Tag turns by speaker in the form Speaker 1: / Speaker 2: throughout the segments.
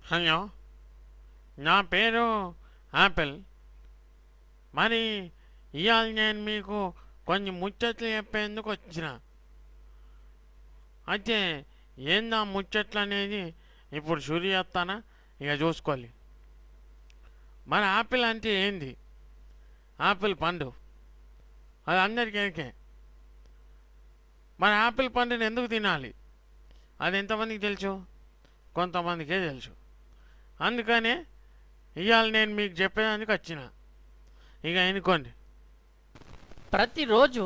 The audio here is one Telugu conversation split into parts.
Speaker 1: హలో, నా పేరు యాపిల్. మరి ఇవాళ నేను మీకు కొన్ని ముచ్చట్లు చెప్పేందుకు వచ్చిన. అయితే ఏందా ముచ్చట్లు అనేది ఇప్పుడు షురు చేస్తానా, ఇక చూసుకోవాలి. మరి యాపిల్ అంటే ఏంది? యాపిల్ పండు అది అందరికీ ఎరికే. మరి యాపిల్ పండుని ఎందుకు తినాలి అది ఎంతమందికి తెలుసు? కొంతమందికే తెలుసు. అందుకనే ఇవాళ నేను మీకు చెప్పేదానికి వచ్చిన. ఇక ఎన్నుకోండి.
Speaker 2: ప్రతిరోజు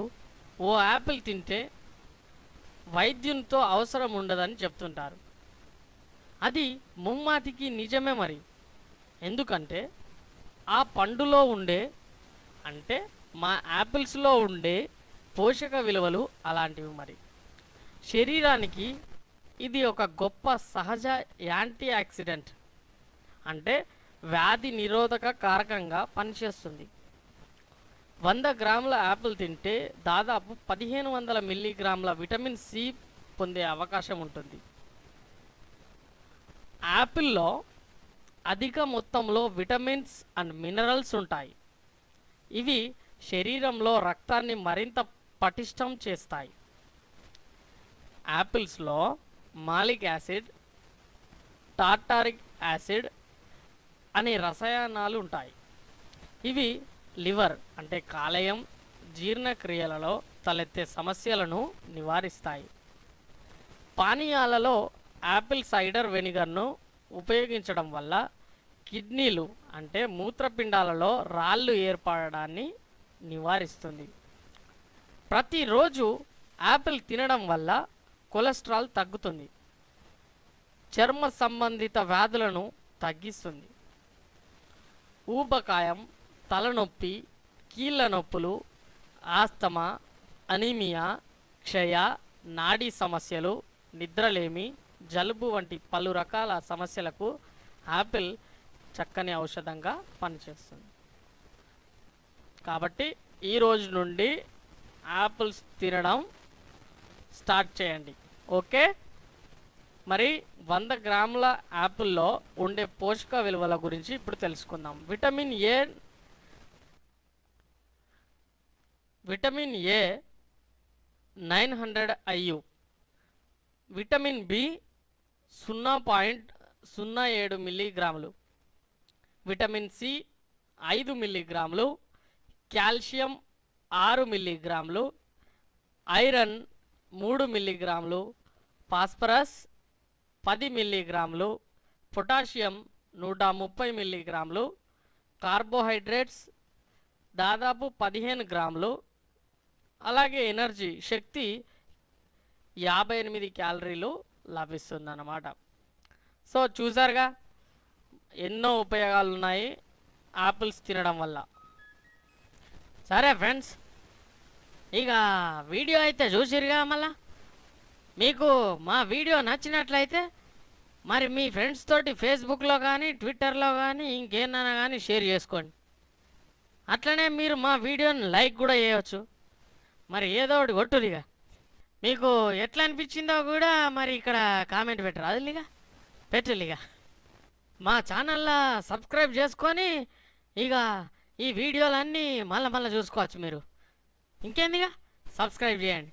Speaker 2: ఓ యాపిల్ తింటే వైద్యునితో అవసరం ఉండదని చెప్తుంటారు. అది ముమ్మాటికి నిజమే మరి. ఎందుకంటే ఆ పండులో ఉండే అంటే మా యాపిల్స్లో ఉండే పోషక విలువలు అలాంటివి మరి. శరీరానికి ఇది ఒక గొప్ప సహజ యాంటీ ఆక్సిడెంట్, అంటే వ్యాధి నిరోధక కారకంగా పనిచేస్తుంది. 100 గ్రాముల యాపిల్ తింటే దాదాపు 1500 మిల్లీగ్రాముల విటమిన్ సి పొందే అవకాశం ఉంటుంది. యాపిల్లో అధిక మొత్తంలో విటమిన్స్ అండ్ మినరల్స్ ఉంటాయి. ఇవి శరీరంలో రక్తాన్ని మరింత పటిష్టం చేస్తాయి. యాపిల్స్లో మాలిక్ యాసిడ్, టార్టారిక్ యాసిడ్ అనే రసాయనాలు ఉంటాయి. ఇవి లివర్ అంటే కాలేయం, జీర్ణక్రియలలో తలెత్తే సమస్యలను నివారిస్తాయి. పానీయాలలో యాపిల్ సైడర్ వెనిగర్ను ఉపయోగించడం వల్ల కిడ్నీలు అంటే మూత్రపిండాలలో రాళ్ళు ఏర్పడడాన్ని నివారిస్తుంది. ప్రతిరోజు యాపిల్ తినడం వల్ల కొలెస్ట్రాల్ తగ్గుతుంది, చర్మ సంబంధిత వ్యాధులను తగ్గిస్తుంది. ఊబకాయం, తలనొప్పి, కీళ్ళ నొప్పులు, ఆస్తమా, అనీమియా, క్షయ, నాడీ సమస్యలు, నిద్రలేమి, జలుబు వంటి పలు రకాల సమస్యలకు యాపిల్ చక్కని ఔషధంగా పనిచేస్తుంది. కాబట్టి ఈరోజు నుండి యాపిల్స్ తినడం స్టార్ట్ చేయండి. ఓకే, మరి 100 గ్రాముల యాపిల్లో ఉండే పోషక విలువల గురించి ఇప్పుడు తెలుసుకుందాం. Vitamin A 900 IU, vitamin B 0.07 మిల్లీగ్రాములు, విటమిన్ సి 5 మిల్లీగ్రాములు, కాల్షియం 6 మిల్లీగ్రాములు, ఐరన్ 3 మిల్లీగ్రాములు, ఫాస్ఫరస్ 10 మిల్లీగ్రాములు, పొటాషియం 130 మిల్లీగ్రాములు, కార్బోహైడ్రేట్స్ దాదాపు 15 గ్రాములు, అలాగే ఎనర్జీ శక్తి 58 క్యాలరీలు లభిస్తుందన్నమాట. సో చూసారుగా ఎన్నో ఉపయోగాలు ఉన్నాయి యాపిల్స్ తినడం వల్ల. సరే ఫ్రెండ్స్, ఇక వీడియో అయితే చూసిరుగా. మళ్ళా మీకు మా వీడియో నచ్చినట్లయితే మరి మీ ఫ్రెండ్స్ తోటి ఫేస్బుక్లో కానీ ట్విట్టర్లో కానీ ఇంకేమైనా కానీ షేర్ చేసుకోండి. అట్లనే మీరు మా వీడియోని లైక్ కూడా చేయవచ్చు. మరి ఏదో ఒకటి కొట్టురిగా. మీకు ఎట్లా అనిపించిందో కూడా మరి ఇక్కడ కామెంట్ పెట్టరు అదిలిగా పెట్టులిగా. మా ఛానల్లో సబ్స్క్రైబ్ చేసుకొని ఇక ఈ వీడియోలన్నీ మళ్ళీ చూసుకోవచ్చు మీరు. ఇంకేందిగా సబ్స్క్రైబ్ చేయండి.